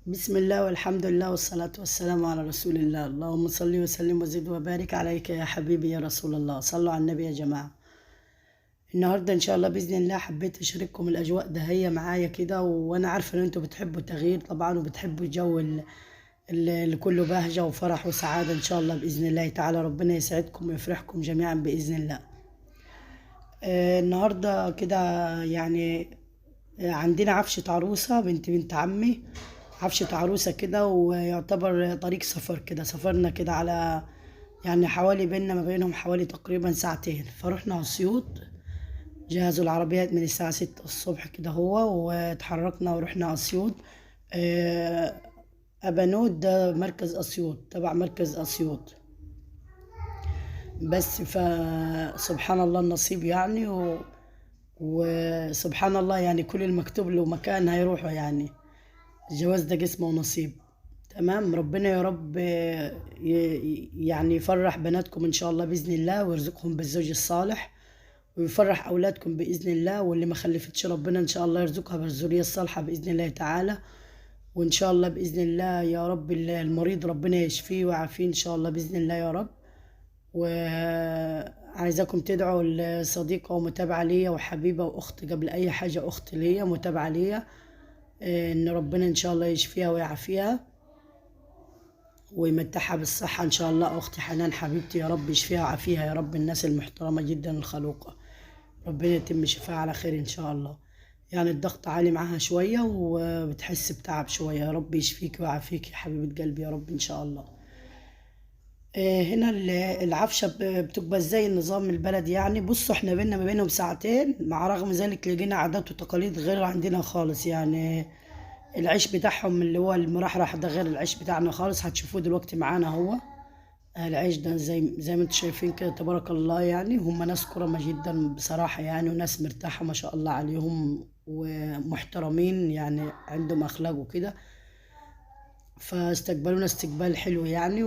بسم الله والحمد لله والصلاة والسلام على رسول الله. اللهم صل وسلم وزد وبارك عليك يا حبيبي يا رسول الله. صلوا على النبي يا جماعة. النهاردة إن شاء الله بإذن الله حبيت أشارككم الأجواء ده هي معايا كده، وأنا عارفة إن أنتوا بتحبوا التغيير طبعا وبتحبوا الجو اللي كله بهجة وفرح وسعادة إن شاء الله بإذن الله تعالى. ربنا يسعدكم ويفرحكم جميعا بإذن الله. النهاردة كده يعني عندنا عفشة عروسة بنت عمي، عفشة عروسة كده، ويعتبر طريق سفر كده. سافرنا كده على يعني حوالي بيننا ما بينهم حوالي تقريبا ساعتين، فروحنا أسيوط. جهزوا العربيات من الساعة 6 الصبح كده هو، واتحركنا ورحنا أسيوط. آه، أبانود ده مركز أسيوط، تبع مركز أسيوط. بس فسبحان الله النصيب يعني وسبحان الله يعني كل المكتوب له مكان هيروحه يعني. الجواز ده جسم ونصيب. تمام. ربنا يا رب يعني يفرح بناتكم ان شاء الله باذن الله، ويرزقهم بالزوج الصالح، ويفرح اولادكم باذن الله. واللي ما خلفتش ربنا ان شاء الله يرزقها بالذريه الصالحه باذن الله تعالى. وان شاء الله باذن الله يا رب المريض ربنا يشفيه ويعافيه ان شاء الله باذن الله يا رب. وعايزاكم تدعوا لصديقة ومتابعة ليا وحبيبة وأخت، قبل أي حاجة أخت ليا متابعة ليا، إن ربنا إن شاء الله يشفيها ويعافيها ويمتعها بالصحة إن شاء الله. أختي حنان حبيبتي يا رب يشفيها ويعافيها يا رب. الناس المحترمة جدا الخلوقة، ربنا يتم شفاها على خير إن شاء الله. يعني الضغط عالي معاها شوية وبتحس بتعب شوية. يا رب يشفيك ويعافيك يا حبيبة قلبي يا رب إن شاء الله. هنا العفشة بتبقى زي النظام البلد يعني. بصوا احنا بينا ما بينهم ساعتين، مع رغم ذلك لقينا عادات وتقاليد غير عندنا خالص يعني. العيش بتاعهم اللي هو المرحرح ده غير العيش بتاعنا خالص. هتشوفوه دلوقتي معانا هو. العيش ده زي ما انتم شايفين كده تبارك الله يعني. هم ناس كرمة جدا بصراحة يعني، وناس مرتاحة ما شاء الله عليهم ومحترمين يعني، عندهم أخلاق وكده. فاستقبلونا استقبال حلو يعني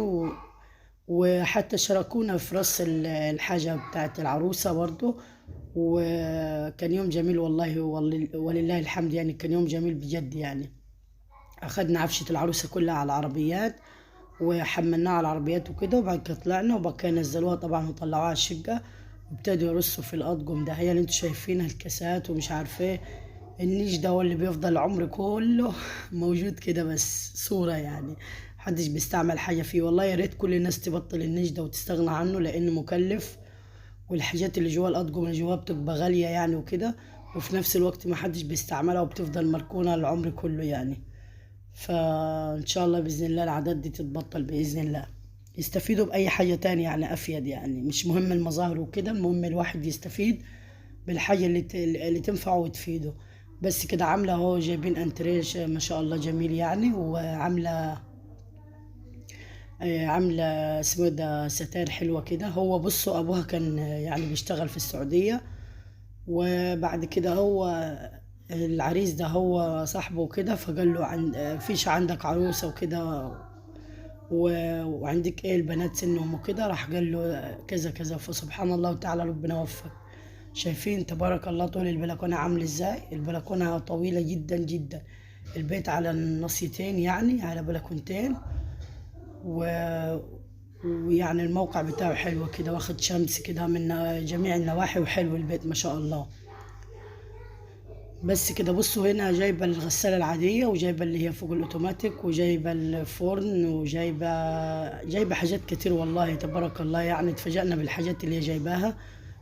وحتى شاركونا في رص الحاجة بتاعت العروسة برضو. وكان يوم جميل والله ولله الحمد يعني. كان يوم جميل بجد يعني. أخدنا عفشة العروسة كلها على العربيات وحملناها على العربيات وكده، وبعد كده طلعنا وبعد كده نزلوها طبعا وطلعوها على الشقة. وابتدوا يرصوا في الأطقم ده هي اللي انتوا شايفينها، الكاسات ومش عارف ايه. النيش ده هو اللي بيفضل العمر كله موجود كده، بس صورة يعني. محدش بيستعمل حاجة فيه. والله يا ريت كل الناس تبطل النيش ده وتستغنى عنه لأنه مكلف. والحاجات اللي جوا الأطقم اللي جوا بتبقى غالية يعني وكده، وفي نفس الوقت محدش بيستعملها وبتفضل مركونة العمر كله يعني. فإن شاء الله بإذن الله العادات دي تتبطل بإذن الله. يستفيدوا بأي حاجة تانية يعني أفيد يعني. مش مهم المظاهر وكده، المهم الواحد يستفيد بالحاجة اللي تنفعه وتفيده. بس كده. عاملة اهو جايبين انتريش ما شاء الله جميل يعني. وعاملة عاملة اسمه ده ستائر حلوة كده. هو بصوا أبوها كان يعني بيشتغل في السعودية. وبعد كده هو العريس ده هو صاحبه كده، فقال له فيش عندك عروسة وكده وعندك ايه البنات سنهم وكده. راح قال له كذا كذا. فسبحان الله وتعالى ربنا وفق. شايفين تبارك الله طول البلكونة عامل ازاي. البلكونة طويلة جدا جدا. البيت على النصيتين يعني، على بلكونتين و... ويعني الموقع بتاعه حلو كده، واخد شمس كده من جميع النواحي، وحلو البيت ما شاء الله. بس كده. بصوا هنا جايبة الغسالة العادية، وجايبة اللي هي فوق الأوتوماتيك، وجايبة الفرن، جايبة حاجات كتير والله تبارك الله يعني. اتفاجأنا بالحاجات اللي هي جايباها.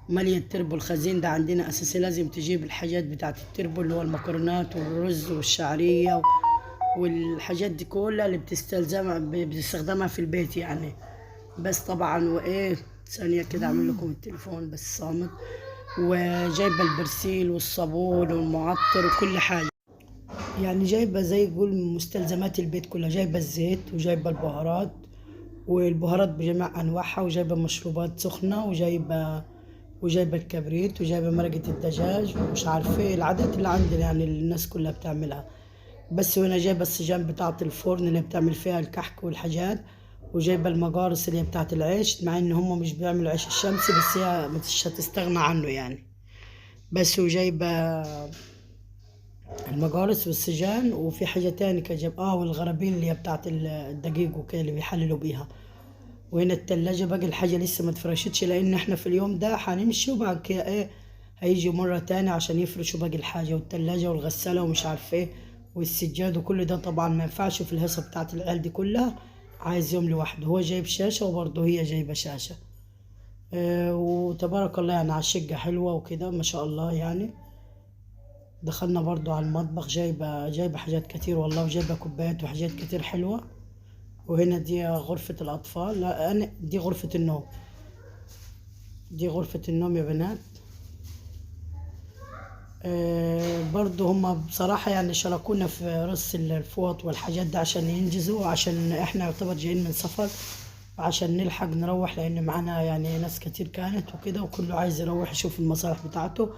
مالية التربو الخزين ده عندنا أساسي، لازم تجيب الحاجات بتاعت التربو اللي هو المكرونات والرز والشعرية والحاجات دي كلها اللي بتستخدمها في البيت يعني. بس طبعا وإيه، ثانية كده أعمل لكم التليفون بس صامت. وجايبة البرسيل والصابون والمعطر وكل حاجة يعني. جايبة زي يقول مستلزمات البيت كلها. جايبة الزيت وجايبة البهارات، والبهارات بجميع أنواعها، وجايبة مشروبات سخنة، وجايبة الكبريت، وجايبة مرقة الدجاج، ومش عارفة ايه العادات اللي عندنا يعني اللي الناس كلها بتعملها. بس هنا جايبة السجان بتاعة الفرن اللي بتعمل فيها الكحك والحاجات. وجايبة المقارص اللي هي بتاعة العيش، مع ان هم مش بيعملوا عيش الشمسي، بس هي مش هتستغنى عنه يعني. بس وجايبة المجارس والسجان، وفي حاجة تاني كجاب والغرابين اللي هي بتاعت الدقيق وكده اللي بيحللوا بيها. وهنا التلاجة باقي الحاجة لسه ما اتفرشتش، لأن احنا في اليوم ده هنمشي، وبعد كده هيجي مرة تاني عشان يفرشوا باقي الحاجة، والتلاجة والغسالة ومش عارف ايه والسجاد وكل ده. طبعا ما ينفعش في الهيصة بتاعت العيال دي كلها، عايز يوم لوحده. هو جايب شاشة وبرضه هي جايبة شاشة. وتبارك الله يعني على الشقة حلوة وكده ما شاء الله يعني. دخلنا برضو على المطبخ، جايبة حاجات كتير والله، وجايبة كوبايات وحاجات كتير حلوة. وهنا دي غرفة الأطفال، لا أنا دي غرفة النوم. دي غرفة النوم يا بنات. برضو هما بصراحة يعني شاركونا في رص الفوط والحاجات دي عشان ينجزوا، عشان احنا يعتبر جايين من سفر، عشان نلحق نروح، لأن معانا يعني ناس كتير كانت وكده، وكله عايز يروح يشوف المصالح بتاعته،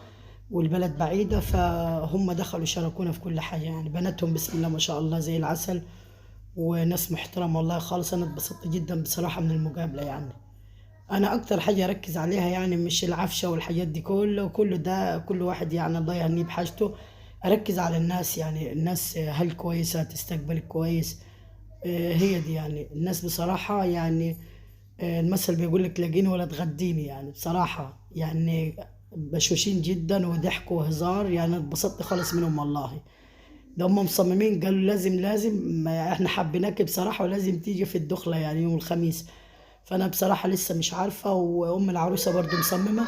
والبلد بعيدة. فهم دخلوا شاركونا في كل حاجة يعني. بناتهم بسم الله ما شاء الله زي العسل، وناس محترمة والله خالص. أنا اتبسطت جدا بصراحة من المقابلة يعني. انا اكتر حاجه اركز عليها يعني مش العفشه والحاجات دي، كله ده كل واحد يعني الله يهنيه بحاجته. اركز على الناس، يعني الناس هل كويسه تستقبلك كويس. هي دي يعني الناس بصراحه يعني. المثل بيقول لك لاقيني ولا تغديني يعني بصراحه يعني. بشوشين جدا وضحكوا وهزار يعني، اتبسطت خالص منهم والله. ده هم مصممين قالوا لازم لازم، ما احنا حبيناك بصراحة، ولازم تيجي في الدخلة يعني يوم الخميس. فانا بصراحة لسه مش عارفة، وام العروسة برضو مصممة.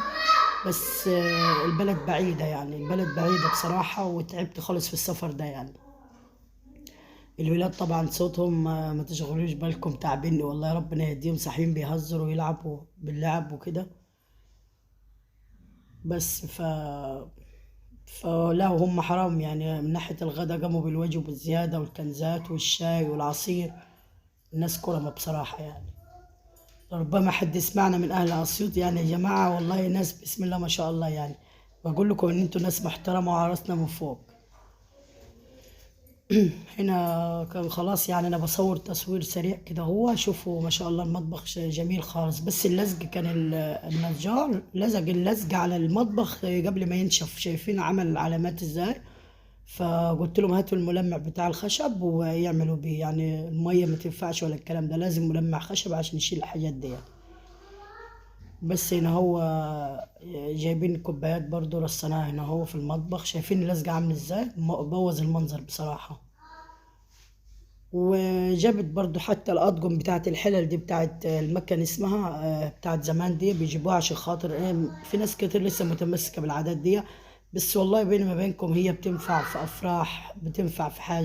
بس البلد بعيدة يعني، البلد بعيدة بصراحة، وتعبت خالص في السفر ده يعني. الولاد طبعا صوتهم ما تشغلوش بالكم، تعبيني والله، ربنا يهديهم، صاحيين بيهزروا ويلعبوا باللعب وكده. بس فلا هم حرام يعني، من ناحية الغدا قاموا بالواجب والزيادة، والكنزات والشاي والعصير. الناس كرمة بصراحة يعني. ربما حد يسمعنا من أهل أسيوط يعني، يا جماعة والله ناس بسم الله ما شاء الله يعني. بقول لكم إن أنتوا ناس محترمة وعرسنا من فوق. هنا كان خلاص يعني، أنا بصور تصوير سريع كده. هو شوفوا ما شاء الله المطبخ جميل خالص، بس اللزق كان النجار لزق اللزق على المطبخ قبل ما ينشف. شايفين عمل علامات إزاي؟ فقلت لهم هاتوا الملمع بتاع الخشب ويعملوا بيه يعني. المية ما تنفعش ولا الكلام ده، لازم ملمع خشب عشان يشيل الحاجات دي يعني. بس هنا هو جايبين كوبايات برضو رصناها هنا هو في المطبخ. شايفين اللزقة عامل ازاي؟ بوظ المنظر بصراحة. وجابت برضو حتى الأطقم بتاعت الحلل دي بتاعت المكن اسمها، بتاعت زمان دي بيجيبوها عشان خاطر في ناس كتير لسه متمسكة بالعادات دي. بس والله بيني ما بينكم هي بتنفع في أفراح، بتنفع في حاجة.